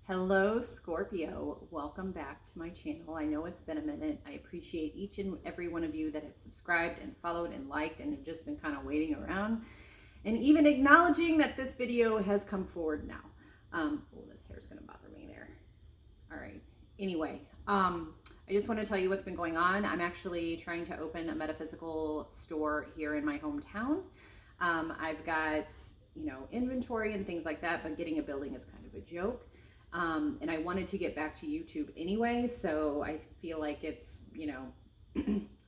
Hello, Scorpio. Welcome back to my channel. I know it's been a minute. I appreciate each and every one of you that have subscribed and followed and liked and have just been kind of waiting around and even acknowledging that this video has come forward now. Oh, this hair's going to bother me there. All right. Anyway, I just want to tell you what's been going on. I'm actually trying to open a metaphysical store here in my hometown. I've got, inventory and things like that, but getting a building is kind of a joke. And I wanted to get back to YouTube anyway, so I feel like it's,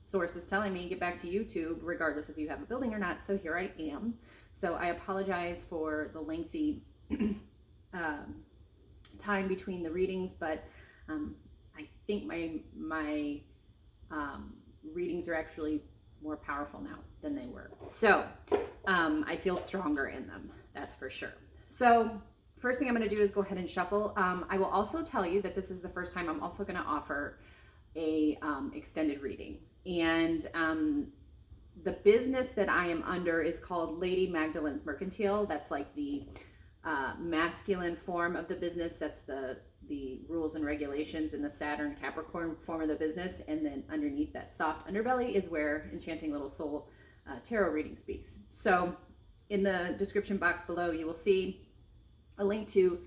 sources telling me get back to YouTube regardless if you have a building or not, so here I am. So I apologize for the lengthy time between the readings, but I think my readings are actually more powerful now than they were. So I feel stronger in them, that's for sure. So first thing I'm going to do is go ahead and shuffle. I will also tell you that this is the first time I'm also going to offer a extended reading. And the business that I am under is called Lady Magdalene's Mercantile. That's like the masculine form of the business. That's the rules and regulations in the Saturn Capricorn form of the business. And then underneath that soft underbelly is where Enchanting Little Soul Tarot Reading speaks. So in the description box below, you will see a link to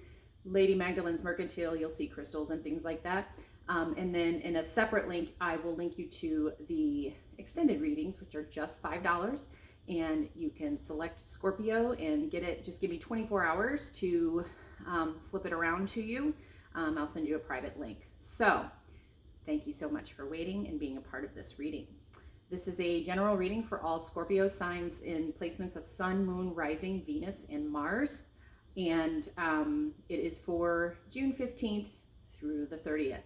Lady Magdalene's Mercantile. You'll see crystals and things like that. And then in a separate link, I will link you to the extended readings, which are just $5. And you can select Scorpio and get it. Just give me 24 hours to flip it around to you. I'll send you a private link. So thank you so much for waiting and being a part of this reading. This is a general reading for all Scorpio signs in placements of Sun, Moon, Rising, Venus, and Mars. And it is for June 15th through the 30th.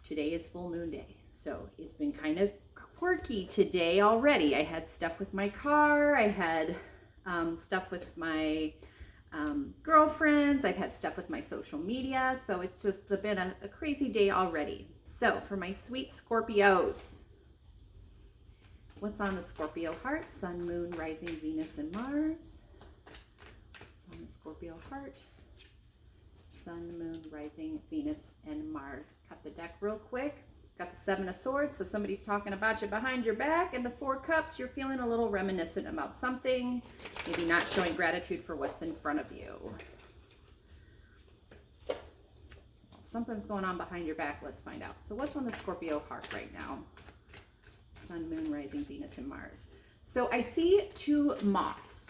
Today is full moon day, so it's been kind of quirky today already. I had stuff with my car, I had stuff with my girlfriends, I've had stuff with my social media, so it's just been a crazy day already. So for my sweet Scorpios, what's on the Scorpio heart? Sun, Moon, Rising, Venus, and Mars. On the Scorpio heart, Sun, Moon, Rising, Venus, and Mars. Cut the deck real quick. Got the Seven of Swords, so somebody's talking about you behind your back, and the Four Cups, you're feeling a little reminiscent about something, maybe not showing gratitude for what's in front of you. Something's going on behind your back. Let's find out. So what's on the Scorpio heart right now? Sun, Moon, Rising, Venus, and Mars. So I see two moths.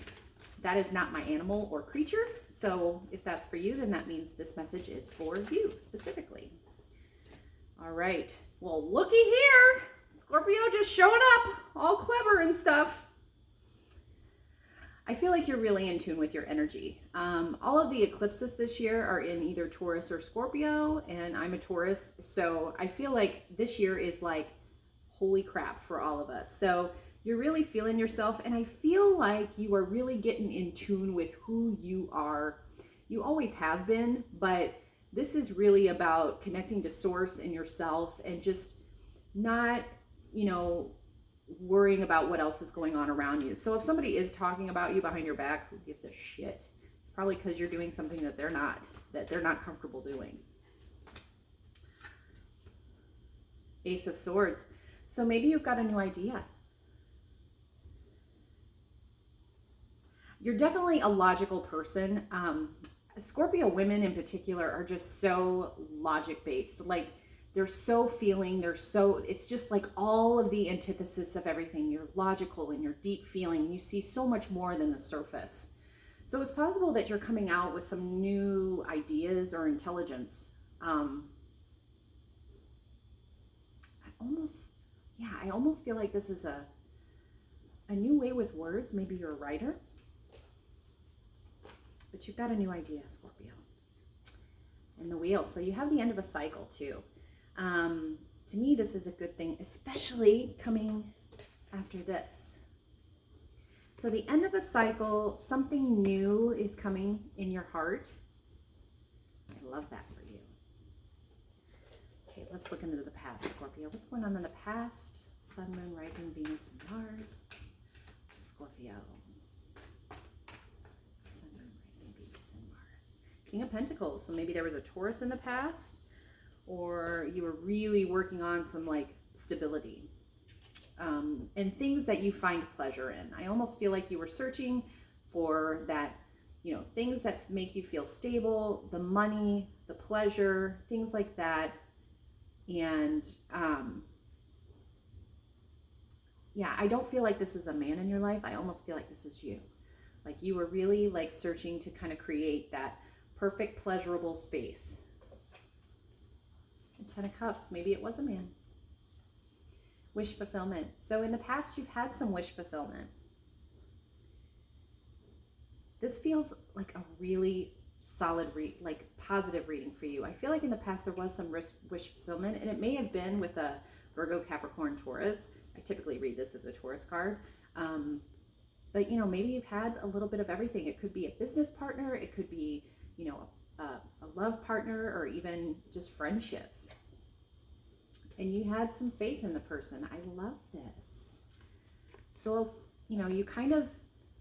That is not my animal or creature, so if that's for you, then that means this message is for you specifically. All right, well, looky here. Scorpio just showing up, all clever and stuff. I feel like you're really in tune with your energy. All of the eclipses this year are in either Taurus or Scorpio, and I'm a Taurus, so I feel like this year is like, holy crap for all of us. So you're really feeling yourself, and I feel like you are really getting in tune with who you are. You always have been, but this is really about connecting to source and yourself and just not, worrying about what else is going on around you. So if somebody is talking about you behind your back, who gives a shit? It's probably because you're doing something that they're not comfortable doing. Ace of Swords. So maybe you've got a new idea. You're definitely a logical person. Scorpio women in particular are just so logic based. Like they're so feeling, it's just like all of the antithesis of everything. You're logical and you're deep feeling and you see so much more than the surface. So it's possible that you're coming out with some new ideas or intelligence. I almost feel like this is a new way with words. Maybe you're a writer. But you've got a new idea, Scorpio. And the wheel. So you have the end of a cycle too. To me, this is a good thing, especially coming after this. So the end of a cycle, something new is coming in your heart. I love that for you. Okay, let's look into the past, Scorpio. What's going on in the past? Sun, Moon, Rising, Venus, and Mars. Scorpio. King of Pentacles. So maybe there was a Taurus in the past, or you were really working on some like stability and things that you find pleasure in. I almost feel like you were searching for that, you know, things that make you feel stable, the money, the pleasure, things like that. And yeah, I don't feel like this is a man in your life. I almost feel like this is you. Like you were really like searching to kind of create that perfect, pleasurable space. And 10 of Cups, maybe it was a man. Wish fulfillment. So in the past, you've had some wish fulfillment. This feels like a really solid like positive reading for you. I feel like in the past there was some wish fulfillment, and it may have been with a Virgo, Capricorn, Taurus. I typically read this as a Taurus card. But you know, maybe you've had a little bit of everything. It could be a business partner, it could be, you know, a love partner, or even just friendships. And you had some faith in the person. I love this. So, you know, you kind of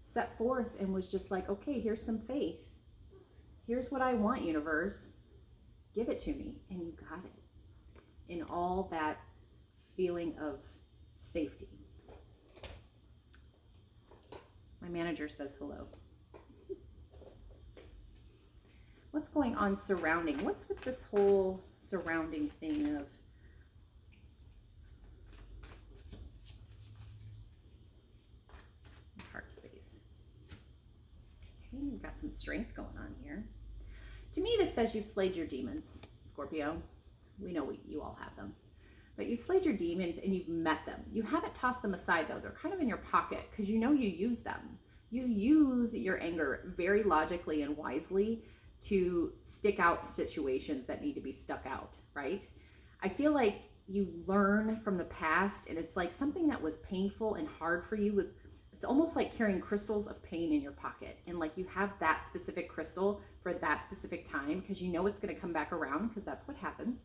set forth and was just like, okay, here's some faith. Here's what I want, universe. Give it to me. And you got it. In all that feeling of safety. My manager says hello. What's going on surrounding? What's with this whole surrounding thing of heart space? Okay, we've got some strength going on here. To me, this says you've slayed your demons, Scorpio. We know you all have them. But you've slayed your demons and you've met them. You haven't tossed them aside though. They're kind of in your pocket because you know you use them. You use your anger very logically and wisely to stick out situations that need to be stuck out, right? I feel like you learn from the past, and it's like something that was painful and hard for you it's almost like carrying crystals of pain in your pocket. And like you have that specific crystal for that specific time because you know it's going to come back around because that's what happens.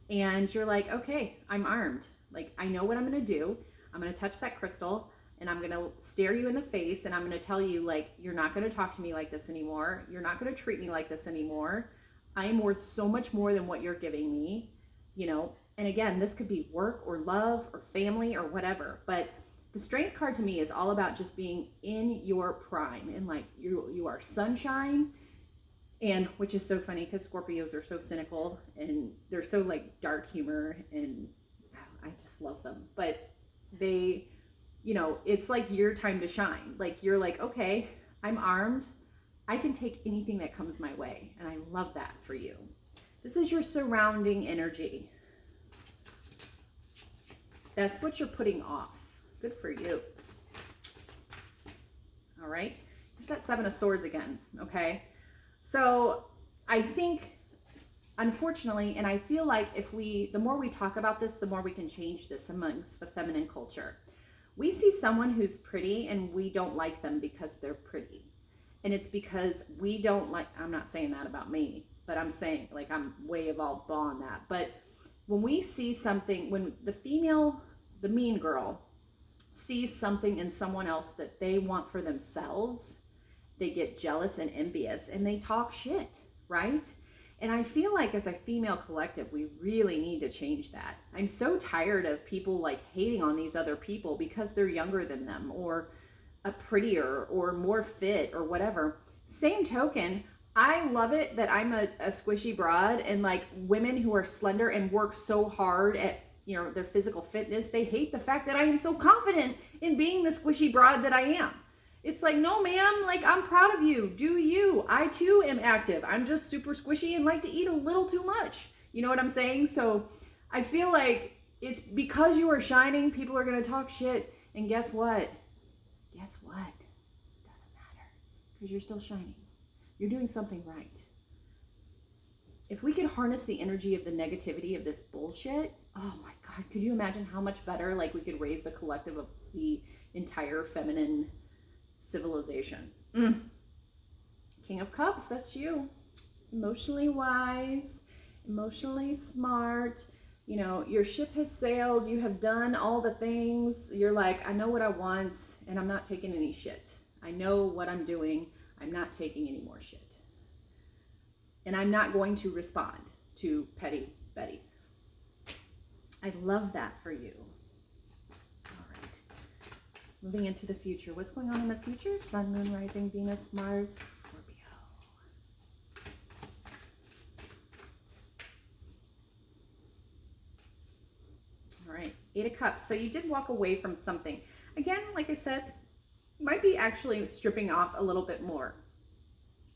And you're like, okay, I'm armed. Like, I know what I'm going to do. I'm going to touch that crystal and I'm going to stare you in the face. And I'm going to tell you, like, you're not going to talk to me like this anymore. You're not going to treat me like this anymore. I am worth so much more than what you're giving me, you know? And again, this could be work or love or family or whatever. But the strength card to me is all about just being in your prime. And like, you are sunshine. And which is so funny because Scorpios are so cynical and they're so like dark humor, and I just love them. But they, you know, it's like your time to shine. Like you're like, okay, I'm armed. I can take anything that comes my way. And I love that for you. This is your surrounding energy. That's what you're putting off. Good for you. All right. There's that Seven of Swords again. Okay. So I think, unfortunately, and I feel like the more we talk about this, the more we can change this amongst the feminine culture. We see someone who's pretty and we don't like them because they're pretty. And it's because we don't like, I'm not saying that about me, but I'm saying like I'm way evolved beyond that. But when we see something, when the female, the mean girl, sees something in someone else that they want for themselves, they get jealous and envious and they talk shit, right? And I feel like as a female collective, we really need to change that. I'm so tired of people like hating on these other people because they're younger than them or a prettier or more fit or whatever. Same token, I love it that I'm a squishy broad, and like women who are slender and work so hard at, you know, their physical fitness, they hate the fact that I am so confident in being the squishy broad that I am. It's like, no, ma'am, like, I'm proud of you. Do you? I too am active. I'm just super squishy and like to eat a little too much. You know what I'm saying? So I feel like it's because you are shining, people are going to talk shit. And guess what? Guess what? Doesn't matter, because you're still shining. You're doing something right. If we could harness the energy of the negativity of this bullshit, oh my God, could you imagine how much better like we could raise the collective of the entire feminine civilization. King of Cups, that's you. Emotionally wise, emotionally smart. You know, your ship has sailed. You have done all the things. You're like, I know what I want and I'm not taking any shit. I know what I'm doing. I'm not taking any more shit. And I'm not going to respond to petty Bettys. I love that for you. All right. Moving into the future. What's going on in the future? Sun, Moon, Rising, Venus, Mars, Scorpio. All right. 8 of Cups. So you did walk away from something. Again, like I said, might be actually stripping off a little bit more.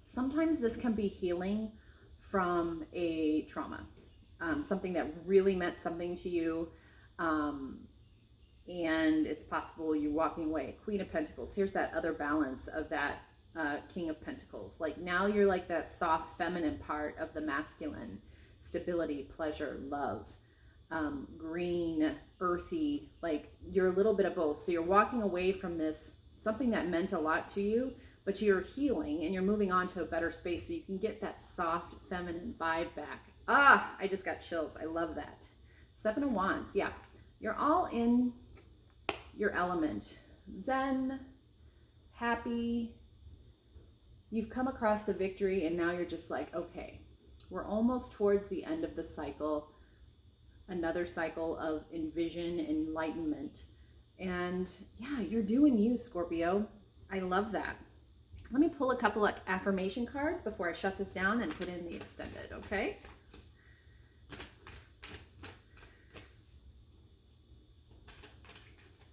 Sometimes this can be healing from a trauma, something that really meant something to you, and it's possible you're walking away. Queen of Pentacles. Here's that other balance of that King of Pentacles. Like now you're like that soft feminine part of the masculine. Stability, pleasure, love, green, earthy, like you're a little bit of both. So you're walking away from this, something that meant a lot to you, but you're healing and you're moving on to a better space so you can get that soft feminine vibe back. Ah, I just got chills. I love that. 7 of Wands. Yeah, you're all in your element. Zen, happy. You've come across a victory and now you're just like, okay, we're almost towards the end of the cycle. Another cycle of envision, enlightenment. And yeah, you're doing you, Scorpio. I love that. Let me pull a couple of affirmation cards before I shut this down and put in the extended, okay?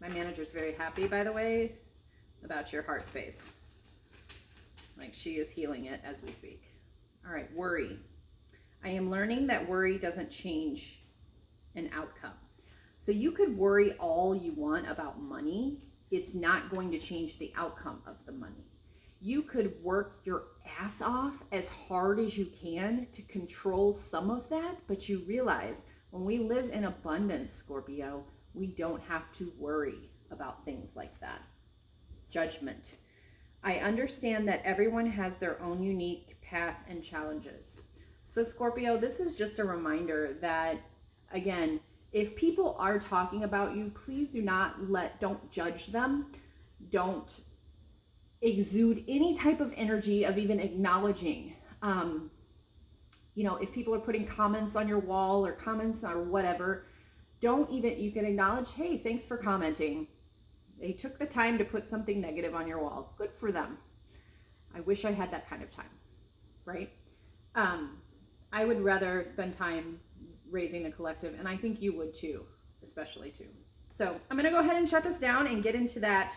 My manager's very happy, by the way, about your heart space. Like she is healing it as we speak. All right, worry. I am learning that worry doesn't change an outcome. So you could worry all you want about money. It's not going to change the outcome of the money. You could work your ass off as hard as you can to control some of that, but you realize when we live in abundance, Scorpio, we don't have to worry about things like that. Judgment. I understand that everyone has their own unique path and challenges. So Scorpio, this is just a reminder that, again, if people are talking about you, please don't judge them. Don't exude any type of energy of even acknowledging. If people are putting comments on your wall or comments or whatever, you can acknowledge, hey, thanks for commenting. They took the time to put something negative on your wall. Good for them. I wish I had that kind of time, right? I would rather spend time raising the collective, and I think you would too, especially too. So I'm going to go ahead and shut this down and get into that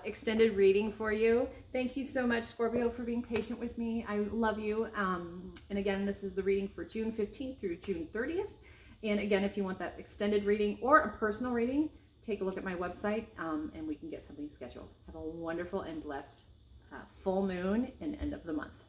extended reading for you. Thank you so much, Scorpio, for being patient with me. I love you. And again, this is the reading for June 15th through June 30th. And again, if you want that extended reading or a personal reading, take a look at my website and we can get something scheduled. Have a wonderful and blessed full moon and end of the month.